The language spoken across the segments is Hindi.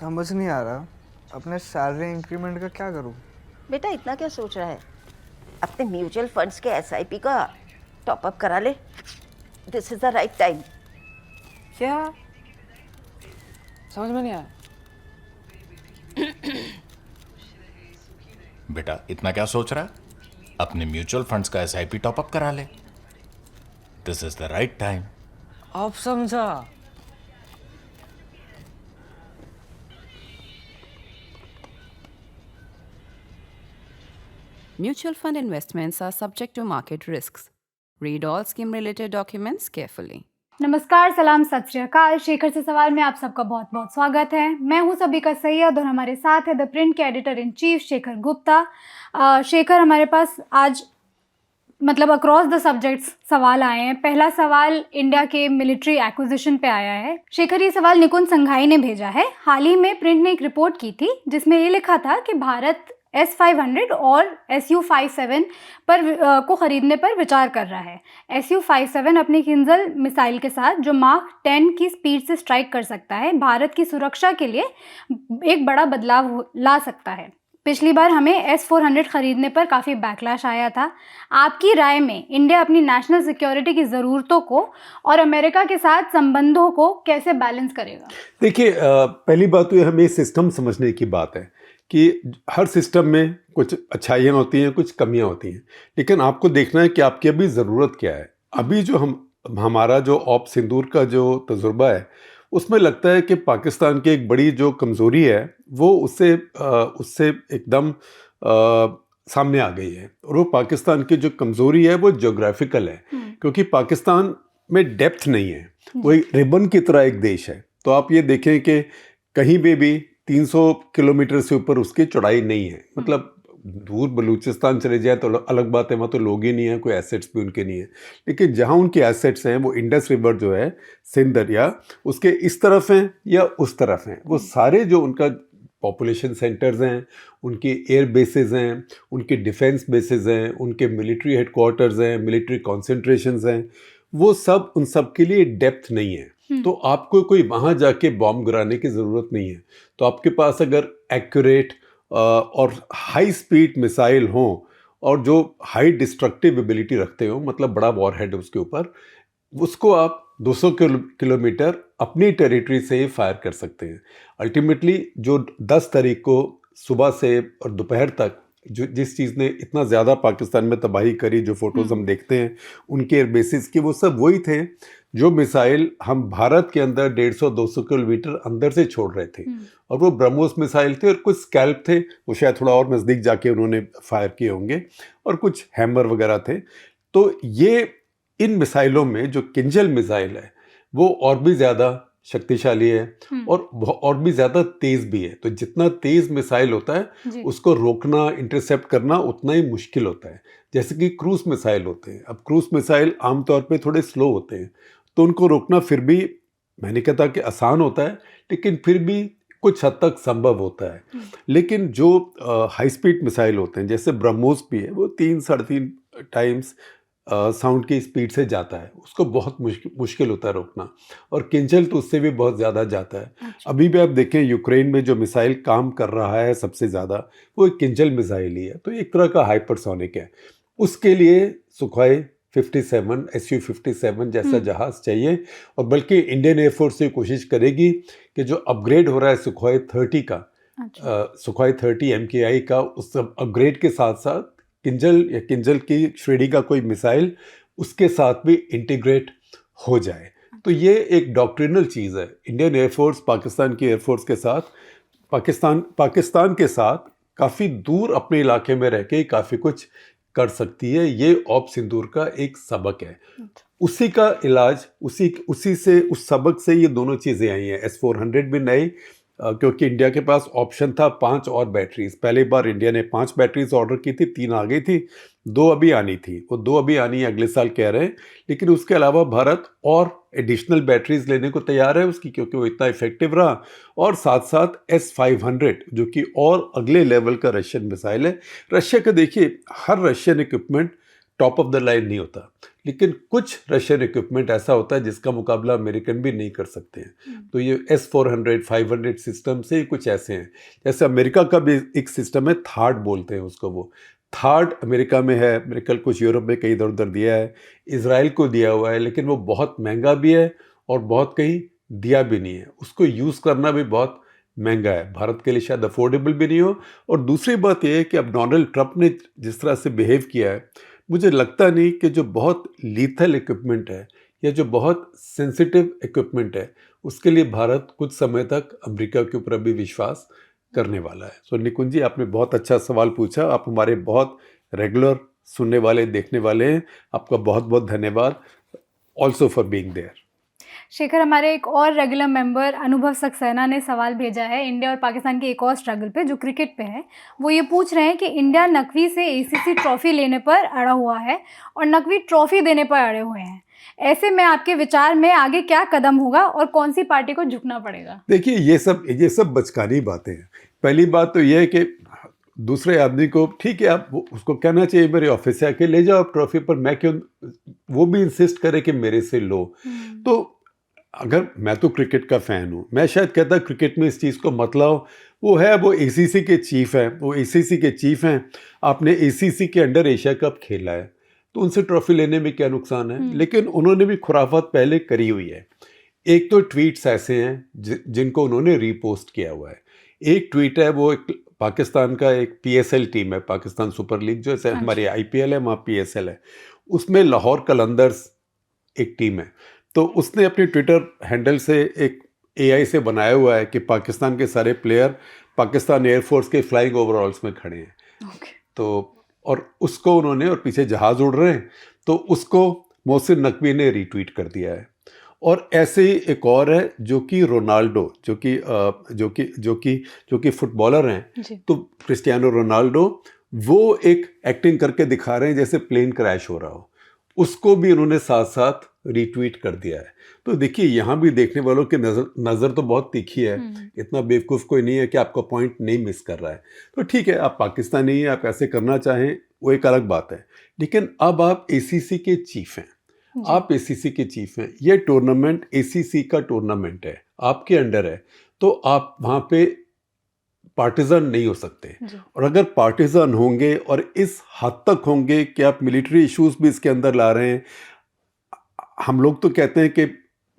समझ नहीं आ रहा अपने सैलरी इंक्रीमेंट का क्या करूं। बेटा इतना क्या सोच रहा है? अपने म्यूचुअल फंड्स के एसआईपी का टॉप अप करा ले। This is the right time. क्या? समझ में नहीं आया। बेटा इतना क्या सोच रहा है? अपने म्यूचुअल फंड्स का एसआईपी टॉपअप करा ले। This is the right time. अब समझा। Mutual fund investments are subject to market risks. Read all scheme related documents carefully. नमस्कार, सलाम, सत श्री अकाल। शेखर से सवाल में आप सबका बहुत बहुत स्वागत है। मैं हूं सबिका सैयद और हमारे साथ है द प्रिंट के editor in chief Shekhar Gupta. Shekhar, हमारे पास आज अक्रॉस द सब्जेक्ट्स सवाल आए हैं। पहला सवाल इंडिया के मिलिट्री एक्विजिशन पे आया है। शेखर, ये सवाल निकुंज संघाई ने भेजा है। हाल ही में प्रिंट ने एक रिपोर्ट की थी जिसमें ये लिखा था कि भारत S-500 और Su-57 को खरीदने पर विचार कर रहा है। Su-57 अपनी किंजल मिसाइल के साथ जो माक 10 की स्पीड से स्ट्राइक कर सकता है, भारत की सुरक्षा के लिए एक बड़ा बदलाव ला सकता है। पिछली बार हमें S-400 खरीदने पर काफ़ी बैकलैश आया था। आपकी राय में इंडिया अपनी नेशनल सिक्योरिटी की ज़रूरतों को और अमेरिका के साथ संबंधों को कैसे बैलेंस करेगा? देखिए, पहली बात तो ये हमें सिस्टम समझने की बात है कि हर सिस्टम में कुछ अच्छाइयाँ होती हैं, कुछ कमियाँ होती हैं, लेकिन आपको देखना है कि आपकी अभी ज़रूरत क्या है। अभी जो हमारा जो ऑप सिंदूर का जो तजुर्बा है उसमें लगता है कि पाकिस्तान की एक बड़ी जो कमज़ोरी है वो उससे एकदम सामने आ गई है। और वो पाकिस्तान की जो कमज़ोरी है वो ज्योग्राफिकल है, क्योंकि पाकिस्तान में डेप्थ नहीं है। वो एक रिबन की तरह एक देश है। तो आप ये देखें कि कहीं भी 300 किलोमीटर से ऊपर उसकी चौड़ाई नहीं है। मतलब दूर बलूचिस्तान चले जाए तो अलग बात है, वहाँ तो लोग ही नहीं है, कोई एसेट्स भी उनके नहीं है। लेकिन जहाँ उनके एसेट्स हैं वो इंडस रिवर जो है, सिंध दरिया, उसके इस तरफ हैं या उस तरफ हैं, वो सारे जो उनका पॉपुलेशन सेंटर्स हैं, उनके एयर बेसेस हैं, उनके डिफेंस बेसेस हैं, उनके मिलिट्री हेडक्वार्टर्स हैं, मिलिट्री कॉन्सेंट्रेशंस हैं, वो सब उन सब के लिए डेप्थ नहीं है। तो आपको कोई वहाँ जाके बॉम्ब गिराने की ज़रूरत नहीं है। तो आपके पास अगर एक्यूरेट और हाई स्पीड मिसाइल हों और जो हाई डिस्ट्रक्टिव एबिलिटी रखते हो, मतलब बड़ा वॉरहेड उसके ऊपर, उसको आप 200 किलोमीटर अपनी टेरिटरी से ही फायर कर सकते हैं। अल्टीमेटली जो 10 तारीख को सुबह से और दोपहर तक जिस चीज़ ने इतना ज़्यादा पाकिस्तान में तबाही करी, जो फ़ोटोज़ हम देखते हैं उनके एयर बेसिस की, वो सब वही थे जो मिसाइल हम भारत के अंदर 150-200 किलोमीटर अंदर से छोड़ रहे थे। और वो ब्रह्मोस मिसाइल थे और कुछ स्कैल्प थे, वो शायद थोड़ा और नज़दीक जाके उन्होंने फायर किए होंगे, और कुछ हैमर वगैरह थे। तो ये इन मिसाइलों में जो किंजल मिसाइल है वो और भी ज़्यादा शक्तिशाली है और भी ज़्यादा तेज़ भी है। तो जितना तेज़ मिसाइल होता है उसको रोकना, इंटरसेप्ट करना उतना ही मुश्किल होता है। जैसे कि क्रूज मिसाइल होते हैं। अब क्रूज मिसाइल आमतौर पे थोड़े स्लो होते हैं, तो उनको रोकना फिर भी, मैं नहीं कहता कि आसान होता है, लेकिन फिर भी कुछ हद तक संभव होता है। लेकिन जो हाई स्पीड मिसाइल होते हैं, जैसे ब्रह्मोस भी है, वो 3-3.5 टाइम्स साउंड की स्पीड से जाता है, उसको बहुत मुश्किल होता है रोकना। और किंजल तो उससे भी बहुत ज़्यादा जाता है। अभी भी आप देखें यूक्रेन में जो मिसाइल काम कर रहा है सबसे ज़्यादा, वो एक किंजल मिसाइल ही है। तो एक तरह का हाइपरसोनिक है। उसके लिए सुखोई 57, Su-57 जैसा जहाज़ चाहिए। और बल्कि इंडियन एयरफोर्स से कोशिश करेगी कि जो अपग्रेड हो रहा है सुखोई 30 का, सुखोई 30 MKI का, उस अपग्रेड के साथ साथ किंजल या किंजल की श्रेणी का कोई मिसाइल उसके साथ भी इंटीग्रेट हो जाए। तो ये एक डॉक्ट्रिनल चीज़ है। इंडियन एयरफोर्स पाकिस्तान की एयरफोर्स के साथ, पाकिस्तान के साथ काफ़ी दूर अपने इलाके में रह के काफ़ी कुछ कर सकती है। ये ऑप सिंदूर का एक सबक है। उसी का इलाज, उसी से, उस सबक से ये दोनों चीज़ें आई हैं। S-400 भी नई, क्योंकि इंडिया के पास ऑप्शन था 5 और बैटरीज। पहली बार इंडिया ने 5 बैटरीज ऑर्डर की थी, 3 आ गई थी, 2 अभी आनी थी। वो 2 अभी आनी अगले साल कह रहे हैं। लेकिन उसके अलावा भारत और एडिशनल बैटरीज लेने को तैयार है उसकी, क्योंकि वो इतना इफेक्टिव रहा। और साथ साथ S-500 जो कि और अगले लेवल का रशियन मिसाइल है। रशिया का देखिए, हर Russian equipment top of the line नहीं होता, लेकिन कुछ रशियन इक्विपमेंट ऐसा होता है जिसका मुकाबला अमेरिकन भी नहीं कर सकते हैं। तो ये S-400 500 सिस्टम से कुछ ऐसे हैं। जैसे अमेरिका का भी एक सिस्टम है, थार्ड बोलते हैं उसको, वो थार्ड अमेरिका में है, अमेरिकन कुछ यूरोप में कहीं इधर उधर दिया है, इजराइल को दिया हुआ है, लेकिन वो बहुत महंगा भी है और बहुत कहीं दिया भी नहीं है। उसको यूज़ करना भी बहुत महंगा है, भारत के लिए शायद अफोर्डेबल भी नहीं हो। और दूसरी बात यह है कि अब डोनाल्ड ट्रंप ने जिस तरह से बिहेव किया है, मुझे लगता नहीं कि जो बहुत लीथल इक्विपमेंट है या जो बहुत सेंसिटिव इक्विपमेंट है उसके लिए भारत कुछ समय तक अमेरिका के ऊपर अभी विश्वास करने वाला है। सो निकुंज जी, आपने बहुत अच्छा सवाल पूछा। आप हमारे बहुत रेगुलर सुनने वाले, देखने वाले हैं। आपका बहुत बहुत धन्यवाद also for being there. Shekhar, हमारे एक और रेगुलर मेंबर अनुभव सक्सेना ने सवाल भेजा है इंडिया और पाकिस्तान के एक और स्ट्रगल पे जो क्रिकेट पे है। वो ये पूछ रहे हैं कि इंडिया नकवी से ACC ट्रॉफी लेने पर अड़ा हुआ है और नकवी ट्रॉफी देने पर अड़े हुए हैं। ऐसे में आपके विचार में आगे क्या कदम होगा और कौन सी पार्टी को झुकना पड़ेगा? देखिए, ये सब बचकानी बातें हैं। पहली बात तो ये है कि दूसरे आदमी को, ठीक है, आप उसको कहना चाहिए मेरे ऑफिस से आके ले जाओ आप ट्रॉफी, पर मैं क्यों, वो भी इंसिस्ट करे कि मेरे से लो। तो अगर मैं तो क्रिकेट का फ़ैन हूँ, मैं शायद कहता क्रिकेट में इस चीज़ को मत लाओ। वो ACC के चीफ हैं, वो ACC के चीफ हैं। आपने ACC के अंडर एशिया कप खेला है तो उनसे ट्रॉफी लेने में क्या नुकसान है? लेकिन उन्होंने भी खुराफात पहले करी हुई है। एक तो ट्वीट्स ऐसे हैं जिनको उन्होंने रीपोस्ट किया हुआ है। एक ट्वीट है, वो एक पाकिस्तान का एक PSL टीम है, पाकिस्तान सुपर लीग, जो जैसे हमारे IPL है वहाँ PSL है, उसमें लाहौर कलंदर्स एक टीम है। तो उसने अपने ट्विटर हैंडल से एक AI से बनाया हुआ है कि पाकिस्तान के सारे प्लेयर पाकिस्तान एयरफोर्स के फ्लाइंग ओवरऑल्स में खड़े हैं। तो और उसको उन्होंने, और पीछे जहाज़ उड़ रहे हैं, तो उसको मोहसिन नकवी ने रीट्वीट कर दिया है। और ऐसे ही एक और है जो कि रोनाल्डो, जो कि फुटबॉलर हैं, तो क्रिस्टियानो रोनाल्डो, वो एक एक्टिंग करके दिखा रहे हैं जैसे प्लेन क्रैश हो रहा हो, उसको भी उन्होंने साथ साथ रीट्वीट कर दिया है। तो देखिए, यहाँ भी देखने वालों की नज़र तो बहुत तीखी है। इतना बेवकूफ़ कोई नहीं है कि आपका पॉइंट नहीं मिस कर रहा है। तो ठीक है, आप पाकिस्तानी हैं, आप ऐसे करना चाहें, वो एक अलग बात है। लेकिन अब आप ACC के चीफ हैं, आप ACC के चीफ हैं, ये टूर्नामेंट ACC का टूर्नामेंट है, आपके अंडर है, तो आप वहाँ पे पार्टिजन नहीं हो सकते। और अगर पार्टिजन होंगे और इस हद तक होंगे कि आप मिलिट्री इश्यूज भी इसके अंदर ला रहे हैं, हम लोग तो कहते हैं कि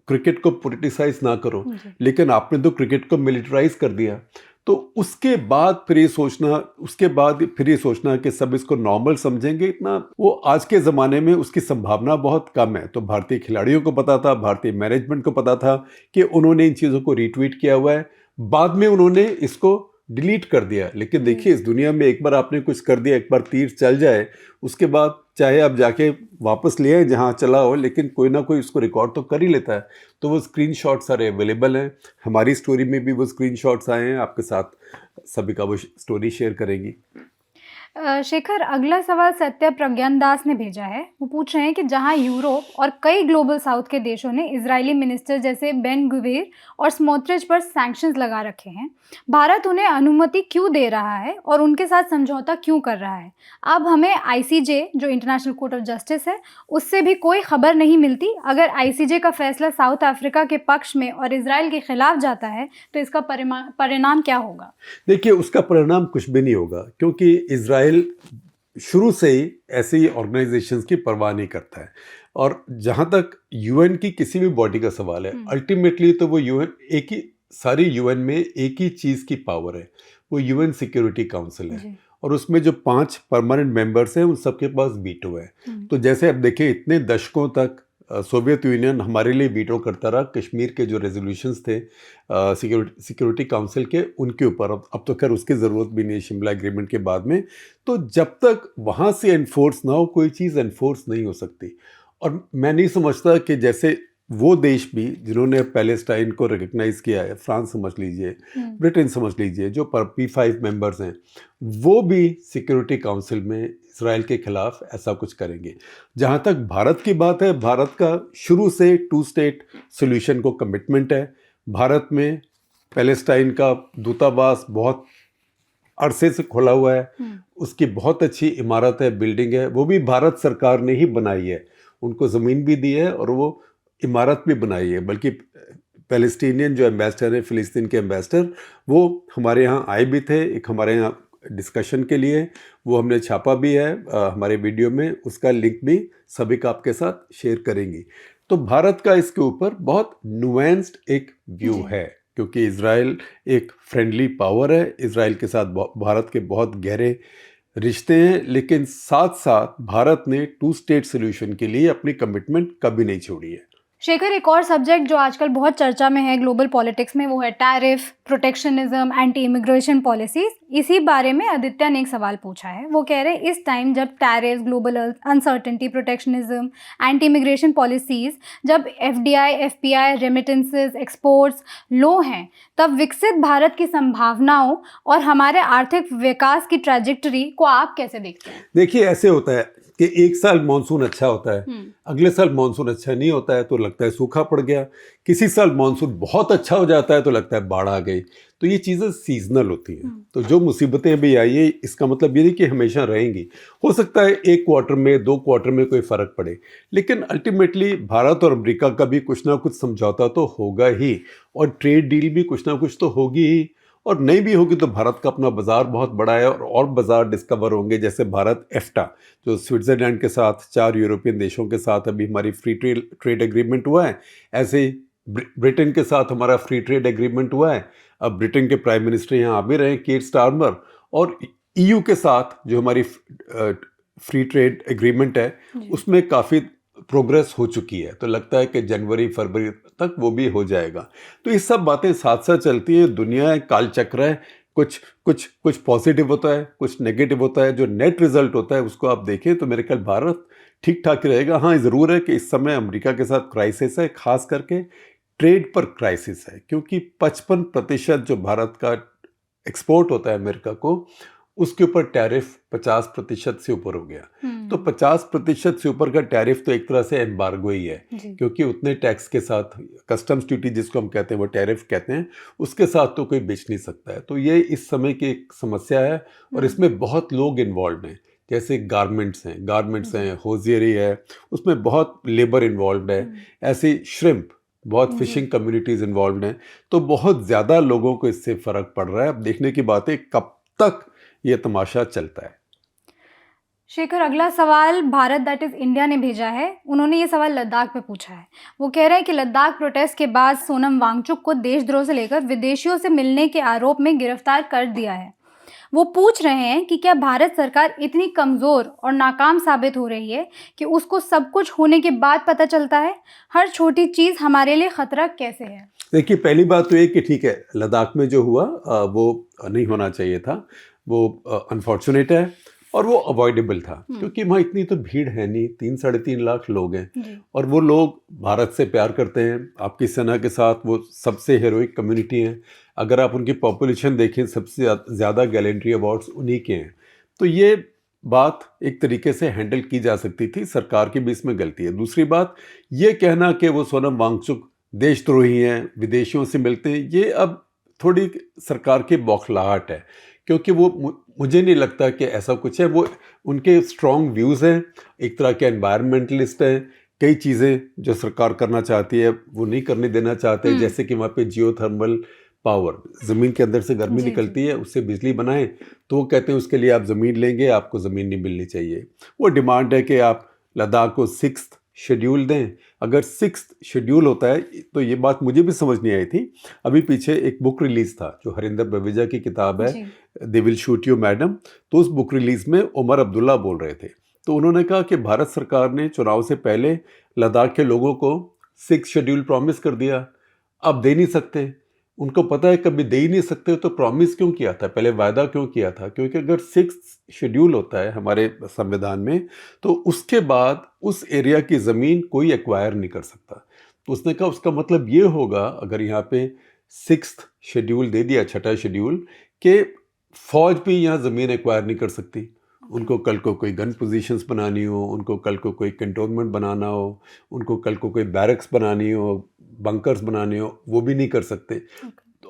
क्रिकेट को पॉलिटिसाइज ना करो, लेकिन आपने तो क्रिकेट को मिलिटराइज कर दिया। तो उसके बाद फिर ये सोचना कि सब इसको नॉर्मल समझेंगे, इतना वो आज के ज़माने में उसकी संभावना बहुत कम है। तो भारतीय खिलाड़ियों को पता था, भारतीय मैनेजमेंट को पता था कि उन्होंने इन चीज़ों को रीट्वीट किया हुआ है, बाद में उन्होंने इसको डिलीट कर दिया। लेकिन देखिए, इस दुनिया में एक बार आपने कुछ कर दिया, एक बार तीर चल जाए, उसके बाद चाहे आप जाके वापस ले आए जहाँ चला हो, लेकिन कोई ना कोई उसको रिकॉर्ड तो कर ही लेता है। तो वो स्क्रीनशॉट सारे अवेलेबल हैं, हमारी स्टोरी में भी वो स्क्रीनशॉट्स आए हैं, आपके साथ सभी का वो स्टोरी शेयर करेंगी। शेखर, अगला सवाल सत्य प्रज्ञान दास ने भेजा है। वो पूछ रहे हैं कि जहां यूरोप और कई ग्लोबल साउथ के देशों ने इजरायली मिनिस्टर जैसे बेन गुवेर और स्मोट्रिच पर सैंक्शंस लगा रखे हैं, भारत उन्हें अनुमति क्यों दे रहा है और उनके साथ समझौता क्यों कर रहा है? अब हमें ICJ, जो इंटरनेशनल कोर्ट ऑफ जस्टिस है, उससे भी कोई खबर नहीं मिलती। अगर ICJ का फैसला साउथ अफ्रीका के पक्ष में और इजराइल के खिलाफ जाता है तो इसका परिणाम क्या होगा? देखिए, उसका परिणाम कुछ भी नहीं होगा, क्योंकि इजराइल शुरू से ही ऐसी ऑर्गेनाइजेशंस की परवाह नहीं करता है। और जहाँ तक UN की किसी भी बॉडी का सवाल है, अल्टीमेटली तो वो सारी UN में एक ही चीज़ की पावर है, वो UN सिक्योरिटी काउंसिल है। और उसमें जो 5 परमानेंट मेंबर्स हैं, उन सबके पास वीटो है। तो जैसे अब देखिए, इतने दशकों तक सोवियत यूनियन हमारे लिए वीटो करता रहा कश्मीर के जो रेजोल्यूशंस थे सिक्योरिटी काउंसिल के, उनके ऊपर। अब तो खैर उसकी ज़रूरत भी नहीं, शिमला एग्रीमेंट के बाद में। तो जब तक वहाँ से एनफोर्स ना हो, कोई चीज़ एनफोर्स नहीं हो सकती। और मैं नहीं समझता कि जैसे वो देश भी जिन्होंने पैलेस्टाइन को रिकग्नाइज़ किया है, फ्रांस समझ लीजिए, ब्रिटेन समझ लीजिए, जो P5 मेंबर्स हैं, वो भी सिक्योरिटी काउंसिल में इसराइल के खिलाफ ऐसा कुछ करेंगे। जहाँ तक भारत की बात है, भारत का शुरू से 2 स्टेट सॉल्यूशन को कमिटमेंट है। भारत में पैलेस्टाइन का दूतावास बहुत अरसे से खुला हुआ है, उसकी बहुत अच्छी इमारत है, बिल्डिंग है, वो भी भारत सरकार ने ही बनाई है, उनको ज़मीन भी दी है और वो इमारत भी बनाई है। बल्कि पैलेस्टीनियन जो एम्बेसडर है, फ़िलिस्तीन के एम्बेसडर, वो हमारे यहाँ आए भी थे, एक हमारे यहाँ डिस्कशन के लिए, वो हमने छापा भी है हमारे वीडियो में, उसका लिंक भी सभी का आपके साथ शेयर करेंगी। तो भारत का इसके ऊपर बहुत नुएंस्ड एक व्यू है, क्योंकि इज़राइल एक फ्रेंडली पावर है, इज़राइल के साथ भारत के बहुत गहरे रिश्ते हैं, लेकिन साथ साथ भारत ने 2 स्टेट सोल्यूशन के लिए अपनी कमिटमेंट कभी नहीं छोड़ी है। शेखर, एक और सब्जेक्ट जो आजकल बहुत चर्चा में है ग्लोबल पॉलिटिक्स में, वो है tariff, protectionism, anti immigration policies. इसी बारे में आदित्य ने एक सवाल पूछा है। वो कह रहे हैं इस टाइम जब tariff, global uncertainty, protectionism, anti immigration policies, जब एफडीआई, एफपीआई, रेमिटेंसेस, एक्सपोर्ट्स लो हैं, तब विकसित भारत की संभावनाओं और हमारे आर्थिक विकास की ट्रैजेक्टरी को आप कैसे देखते हैं? देखिए, ऐसे होता है कि एक साल मानसून अच्छा होता है, अगले साल मानसून अच्छा नहीं होता है तो लगता है सूखा पड़ गया, किसी साल मानसून बहुत अच्छा हो जाता है तो लगता है बाढ़ आ गई। तो ये चीज़ें सीजनल होती हैं। तो जो मुसीबतें अभी आई है, इसका मतलब ये नहीं कि हमेशा रहेंगी। हो सकता है 1 क्वार्टर में, 2 क्वार्टर में कोई फ़र्क पड़े, लेकिन अल्टीमेटली भारत और अमेरिका का भी कुछ ना कुछ समझौता तो होगा ही, और ट्रेड डील भी कुछ ना कुछ तो होगी ही, और नहीं भी होगी तो भारत का अपना बाज़ार बहुत बड़ा है और बाज़ार डिस्कवर होंगे। जैसे भारत एफ्टा, जो स्विट्ज़रलैंड के साथ 4 यूरोपियन देशों के साथ अभी हमारी फ्री ट्रेड एग्रीमेंट हुआ है, ऐसे ही ब्रिटेन के साथ हमारा फ्री ट्रेड एग्रीमेंट हुआ है। अब ब्रिटेन के प्राइम मिनिस्टर यहाँ आ भी रहे हैं, कीर स्टारमर, और ईयू के साथ जो हमारी फ्री ट्रेड एग्रीमेंट है उसमें काफ़ी प्रोग्रेस हो चुकी है। तो लगता है कि जनवरी फरवरी तक वो भी हो जाएगा। तो ये सब बातें साथ साथ चलती हैं। दुनिया एक काल चक्र है, कुछ पॉजिटिव होता है, कुछ नेगेटिव होता है। जो नेट रिजल्ट होता है उसको आप देखें तो मेरे ख्याल भारत ठीक ठाक रहेगा। हाँ, ज़रूर है कि इस समय अमेरिका के साथ क्राइसिस है, खास करके ट्रेड पर क्राइसिस है, क्योंकि 55% जो भारत का एक्सपोर्ट होता है अमेरिका को, उसके ऊपर टैरिफ 50% से ऊपर हो गया। तो 50% से ऊपर का टैरिफ तो एक तरह से एम्बार्गो ही है, क्योंकि उतने टैक्स के साथ कस्टम्स ड्यूटी जिसको हम कहते हैं, वो टैरिफ कहते हैं, उसके साथ तो कोई बेच नहीं सकता है। तो ये इस समय की एक समस्या है और इसमें बहुत लोग इन्वॉल्व हैं। जैसे गारमेंट्स हैं, होजियरी है, उसमें बहुत लेबर इन्वॉल्व है। ऐसे श्रिम्प, बहुत फिशिंग कम्युनिटीज़ इन्वॉल्व हैं। तो बहुत ज़्यादा लोगों को इससे फ़र्क पड़ रहा है। अब देखने की बात है कब तक ये तमाशा चलता है। शेखर, अगला सवाल भारत दैट इज़ इंडिया ने भेजा है। उन्होंने ये सवाल लद्दाख पे पूछा है। वो कह रहे हैं कि लद्दाख प्रोटेस्ट के बाद सोनम वांगचुक को देशद्रोह से लेकर विदेशियों से मिलने के आरोप में गिरफ्तार कर दिया है। वो पूछ रहे हैं कि क्या भारत सरकार इतनी कमज़ोर और नाकाम साबित हो रही है कि उसको सब कुछ होने के बाद पता चलता है हर छोटी चीज़ हमारे लिए ख़तरा कैसे है? देखिए, पहली बात तो ये कि ठीक है, लद्दाख में जो हुआ वो नहीं होना चाहिए था, वो अनफॉर्चुनेट है और वो अवॉइडेबल था, क्योंकि वहाँ इतनी तो भीड़ है नहीं, 3-3.5 लाख लोग हैं और वो लोग भारत से प्यार करते हैं। आपकी सेना के साथ वो सबसे हीरोइक कम्युनिटी है। अगर आप उनकी पॉपुलेशन देखें, सबसे ज़्यादा गैलेंट्री अवार्ड्स उन्हीं के हैं। तो ये बात एक तरीके से हैंडल की जा सकती थी, सरकार की भी इसमें गलती है। दूसरी बात, ये कहना कि वो सोनम वांगचुक देशद्रोही हैं, विदेशियों से मिलते हैं, ये अब थोड़ी सरकार की बौखलाहट है, क्योंकि वो मुझे नहीं लगता कि ऐसा कुछ है। वो उनके स्ट्रॉन्ग व्यूज़ हैं, एक तरह के एनवायरमेंटलिस्ट हैं। कई चीज़ें जो सरकार करना चाहती है वो नहीं करने देना चाहते, जैसे कि वहाँ पे जियोथर्मल पावर, ज़मीन के अंदर से गर्मी निकलती है, उससे बिजली बनाएं, तो वो कहते हैं उसके लिए आप ज़मीन लेंगे, आपको ज़मीन नहीं मिलनी चाहिए। वो डिमांड है कि आप लद्दाख को 6th शेड्यूल दें। अगर 6th शेड्यूल होता है तो ये बात मुझे भी समझ नहीं आई थी। अभी पीछे एक बुक रिलीज़ था जो हरिंदर बवेजा की किताब है, they will shoot you madam. तो उस बुक रिलीज़ में उमर अब्दुल्ला बोल रहे थे, तो उन्होंने कहा कि भारत सरकार ने चुनाव से पहले लद्दाख के लोगों को 6th शेड्यूल प्रॉमिस कर दिया, अब दे नहीं सकते। उनको पता है कभी दे ही नहीं सकते, तो प्रॉमिस क्यों किया था, पहले वायदा क्यों किया था? क्योंकि अगर 6th शेड्यूल होता है हमारे संविधान में, तो उसके बाद उस एरिया की ज़मीन कोई एक्वायर नहीं कर सकता। तो उसने कहा उसका मतलब ये होगा, अगर यहाँ पे 6th शेड्यूल दे दिया, 6ठा शेड्यूल, कि फ़ौज भी यहाँ ज़मीन एक्वायर नहीं कर सकती। उनको कल को कोई गन पोजीशंस बनानी हो, उनको कल को कोई कंटोनमेंट बनाना हो, उनको कल को कोई बैरक्स बनानी हो, बंकर्स बनाने हो, वो भी नहीं कर सकते।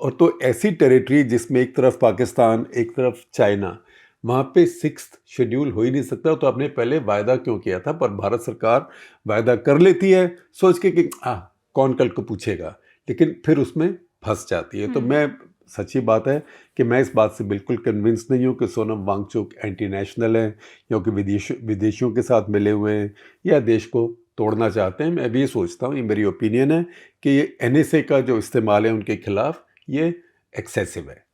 और तो ऐसी टेरिटरी जिसमें एक तरफ पाकिस्तान एक तरफ चाइना, वहाँ पे 6th शेड्यूल हो ही नहीं सकता। तो आपने पहले वायदा क्यों किया था? पर भारत सरकार वायदा कर लेती है सोच के कि कौन कल को पूछेगा, लेकिन फिर उसमें फंस जाती है। तो मैं, सच्ची बात है कि मैं इस बात से बिल्कुल कन्विंस नहीं हूँ कि सोनम वांगचुक एंटी नेशनल है, क्योंकि विदेशियों के साथ मिले हुए हैं या देश को तोड़ना चाहते हैं। मैं भी ये सोचता हूँ, ये मेरी ओपिनियन है कि ये NSA का जो इस्तेमाल है उनके खिलाफ ये एक्सेसिव है।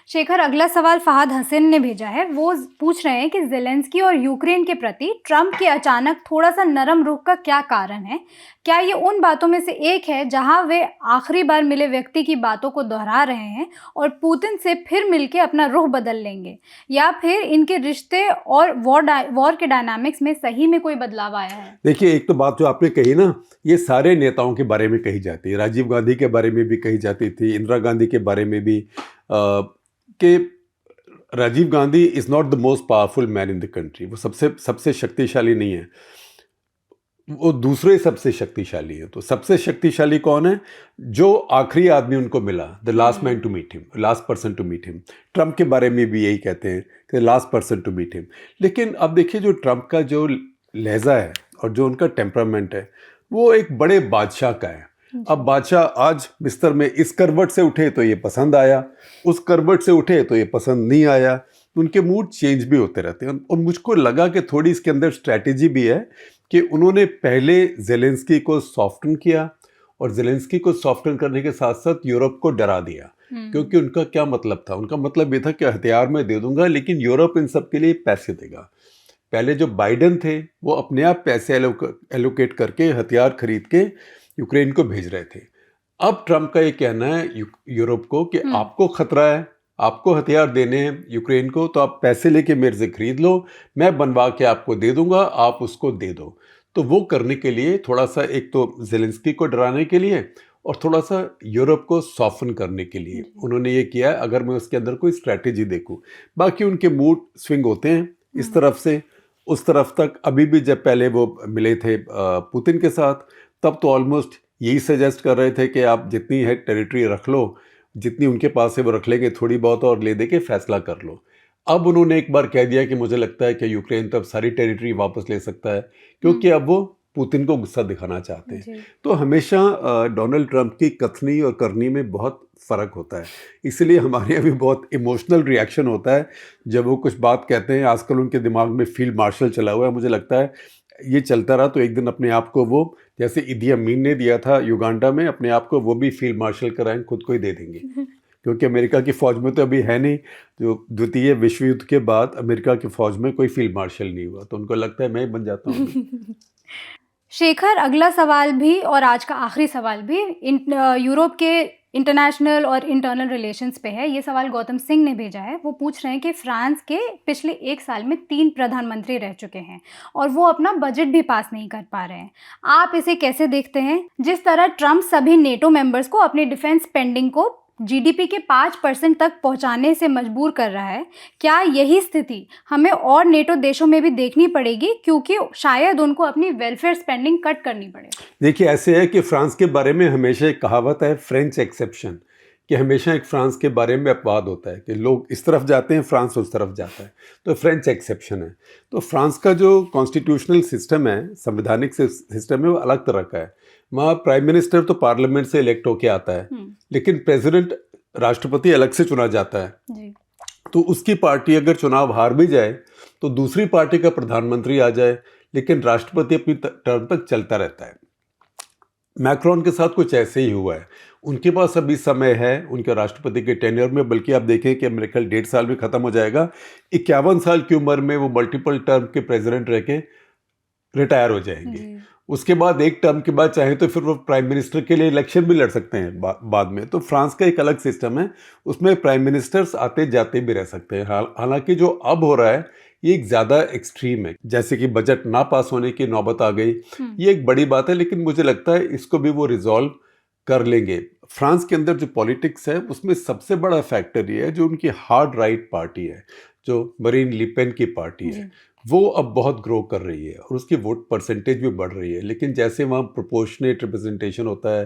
शेखर, अगला सवाल फहद हसन ने भेजा है। वो पूछ रहे हैं कि ज़ेलेंस्की और यूक्रेन के प्रति ट्रंप के अचानक थोड़ा सा नरम रुख का क्या कारण है? क्या ये उन बातों में से एक है जहां वे आखिरी बार मिले व्यक्ति की बातों को दोहरा रहे हैं और पुतिन से फिर मिलके अपना रुख बदल लेंगे, या फिर इनके रिश्ते और वॉर के डायनामिक्स में सही में कोई बदलाव आया है? देखिए, एक तो बात जो आपने कही ना, ये सारे नेताओं के बारे में कही जाती है। राजीव गांधी के बारे में भी कही जाती थी, इंदिरा गांधी के बारे में भी, कि Rajiv Gandhi is not the most powerful man in the country. वो सबसे शक्तिशाली नहीं है, वो दूसरे सबसे शक्तिशाली है। तो सबसे शक्तिशाली कौन है? जो आखिरी आदमी उनको मिला, the last man to meet him, last person to meet him. Trump के बारे में भी यही कहते हैं कि last person to meet him. लेकिन अब देखिए, जो ट्रंप का जो लहजा है और जो उनका टेम्परामेंट है, वो एक बड़े बादशाह का है। अब बादशाह आज बिस्तर में इस करवट से उठे तो ये पसंद आया, उस करवट से उठे तो ये पसंद नहीं आया। उनके मूड चेंज भी होते रहते हैं। और मुझको लगा कि थोड़ी इसके अंदर स्ट्रैटेजी भी है कि उन्होंने पहले ज़ेलेंस्की को सॉफ्टन किया, और ज़ेलेंस्की को सॉफ्टन करने के साथ साथ यूरोप को डरा दिया। क्योंकि उनका क्या मतलब था? उनका मतलब ये था कि हथियार मैं दे दूंगा, लेकिन यूरोप इन सब के लिए पैसे देगा। पहले जो बाइडेन थे वो अपने आप पैसे एलोकेट करके हथियार खरीद के यूक्रेन को भेज रहे थे। अब ट्रंप का ये कहना है यूरोप को कि आपको खतरा है, आपको हथियार देने हैं यूक्रेन को, तो आप पैसे लेके मेरे से खरीद लो, मैं बनवा के आपको दे दूंगा, आप उसको दे दो। तो वो करने के लिए थोड़ा सा, एक तो ज़ेलेंस्की को डराने के लिए और थोड़ा सा यूरोप को सॉफ्टन करने के लिए उन्होंने ये किया है। अगर मैं उसके अंदर कोई स्ट्रैटेजी देखूं, बाकी उनके मूड स्विंग होते हैं इस तरफ से उस तरफ तक। अभी भी जब पहले वो मिले थे पुतिन के साथ, तब तो ऑलमोस्ट यही सजेस्ट कर रहे थे कि आप जितनी है टेरिटरी रख लो, जितनी उनके पास है वो रख लेंगे, थोड़ी बहुत और ले दे के फैसला कर लो। अब उन्होंने एक बार कह दिया कि मुझे लगता है कि यूक्रेन तब सारी टेरिटरी वापस ले सकता है, क्योंकि अब वो पुतिन को गुस्सा दिखाना चाहते हैं। तो हमेशा डोनाल्ड ट्रंप की कथनी और करनी में बहुत फ़र्क होता है, इसलिए हमारे यहाँ भी बहुत इमोशनल रिएक्शन होता है जब वो कुछ बात कहते हैं। आजकल उनके दिमाग में फील्ड मार्शल चला हुआ है। मुझे लगता है ये चलता रहा तो एक दिन अपने आप को वो, जैसे इदी अमीन ने दिया था युगांडा में, अपने आप को वो भी फील्ड मार्शल कराएं, खुद को ही दे देंगे। क्योंकि अमेरिका की फ़ौज में तो अभी है नहीं, जो द्वितीय विश्व युद्ध के बाद अमेरिका की फ़ौज में कोई फील्ड मार्शल नहीं हुआ, तो उनको लगता है मैं ही बन जाता हूँ। शेखर, अगला सवाल भी और आज का आखिरी सवाल भी यूरोप के इंटरनेशनल और इंटरनल रिलेशंस पे है। ये सवाल गौतम सिंह ने भेजा है। वो पूछ रहे हैं कि फ्रांस के पिछले 1 साल में 3 प्रधानमंत्री रह चुके हैं और वो अपना बजट भी पास नहीं कर पा रहे हैं। आप इसे कैसे देखते हैं? जिस तरह ट्रंप सभी नेटो मेंबर्स को अपनी डिफेंस स्पेंडिंग को जीडीपी के 5% तक पहुंचाने से मजबूर कर रहा है, क्या यही स्थिति हमें और नेटो देशों में भी देखनी पड़ेगी, क्योंकि शायद उनको अपनी वेलफेयर स्पेंडिंग कट करनी पड़े? देखिए, ऐसे है कि फ्रांस के बारे में हमेशा एक कहावत है, फ्रेंच एक्सेप्शन, कि हमेशा एक फ्रांस के बारे में अपवाद होता है कि लोग इस तरफ जाते हैं, फ्रांस उस तरफ जाता है, तो फ्रेंच एक्सेप्शन है। तो फ्रांस का जो कॉन्स्टिट्यूशनल सिस्टम है, संवैधानिक सिस्टम है, वो अलग तरह का है। वहाँ प्राइम मिनिस्टर तो पार्लियामेंट से इलेक्ट होके आता है, लेकिन प्रेसिडेंट, राष्ट्रपति अलग से चुना जाता है जी। तो उसकी पार्टी अगर चुनाव हार भी जाए तो दूसरी पार्टी का प्रधानमंत्री आ जाए, लेकिन राष्ट्रपति अपनी टर्म तक चलता रहता है। मैक्रोन के साथ कुछ ऐसे ही हुआ है। उनके पास अभी समय है उनके राष्ट्रपति के टेन्योर में, बल्कि आप देखें कि मेरे ख्याल 1.5 साल में ख़त्म हो जाएगा। 51 साल की उम्र में वो मल्टीपल टर्म के प्रेसिडेंट रह के रिटायर हो जाएंगे। उसके बाद एक टर्म के बाद चाहे तो फिर वो प्राइम मिनिस्टर के लिए इलेक्शन भी लड़ सकते हैं बाद में। तो फ्रांस का एक अलग सिस्टम है, उसमें प्राइम मिनिस्टर्स आते जाते भी रह सकते हैं। हालांकि जो अब हो रहा है ये एक ज़्यादा एक्सट्रीम है, जैसे कि बजट ना पास होने की नौबत आ गई, ये एक बड़ी बात है, लेकिन मुझे लगता है इसको भी वो रिजॉल्व कर लेंगे। फ्रांस के अंदर जो पॉलिटिक्स है उसमें सबसे बड़ा फैक्टर ये है जो उनकी हार्ड राइट पार्टी है, जो मरीन लिपेन की पार्टी है, वो अब बहुत ग्रो कर रही है और उसकी वोट परसेंटेज भी बढ़ रही है। लेकिन जैसे वहाँ प्रोपोर्शनेट रिप्रेजेंटेशन होता है,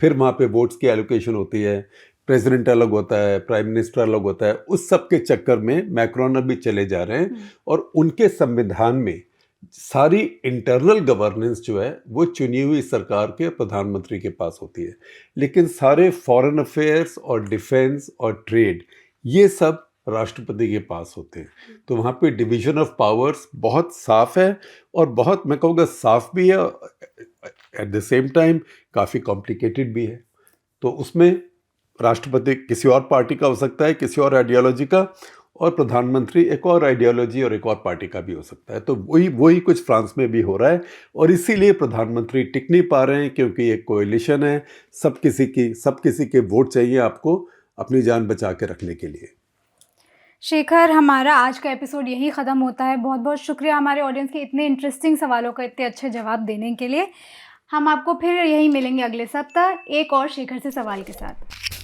फिर वहाँ पे वोट्स की एलोकेशन होती है, प्रेसिडेंट अलग होता है, प्राइम मिनिस्टर अलग होता है, उस सब के चक्कर में मैक्रोन अभी चले जा रहे हैं और उनके संविधान में सारी इंटरनल गवर्नेंस जो है वो चुनी हुई सरकार के प्रधानमंत्री के पास होती है, लेकिन सारे फॉरेन अफेयर्स और डिफेंस और ट्रेड ये सब राष्ट्रपति के पास होते हैं। तो वहाँ पे डिवीजन ऑफ पावर्स बहुत साफ है और बहुत, मैं कहूँगा, साफ भी है, एट द सेम टाइम काफ़ी कॉम्प्लिकेटेड भी है। तो उसमें राष्ट्रपति किसी और पार्टी का हो सकता है, किसी और आइडियोलॉजी का, और प्रधानमंत्री एक और आइडियोलॉजी और एक और पार्टी का भी हो सकता है। तो वही कुछ फ्रांस में भी हो रहा है और इसीलिए प्रधानमंत्री टिक नहीं पा रहे हैं, क्योंकि ये कोएलिशन है, सब किसी के वोट चाहिए आपको अपनी जान बचा के रखने के लिए। शेखर, हमारा आज का एपिसोड यहीं ख़त्म होता है। बहुत बहुत शुक्रिया हमारे ऑडियंस के इतने इंटरेस्टिंग सवालों का इतने अच्छे जवाब देने के लिए। हम आपको फिर यहीं मिलेंगे अगले सप्ताह एक और शेखर से सवाल के साथ।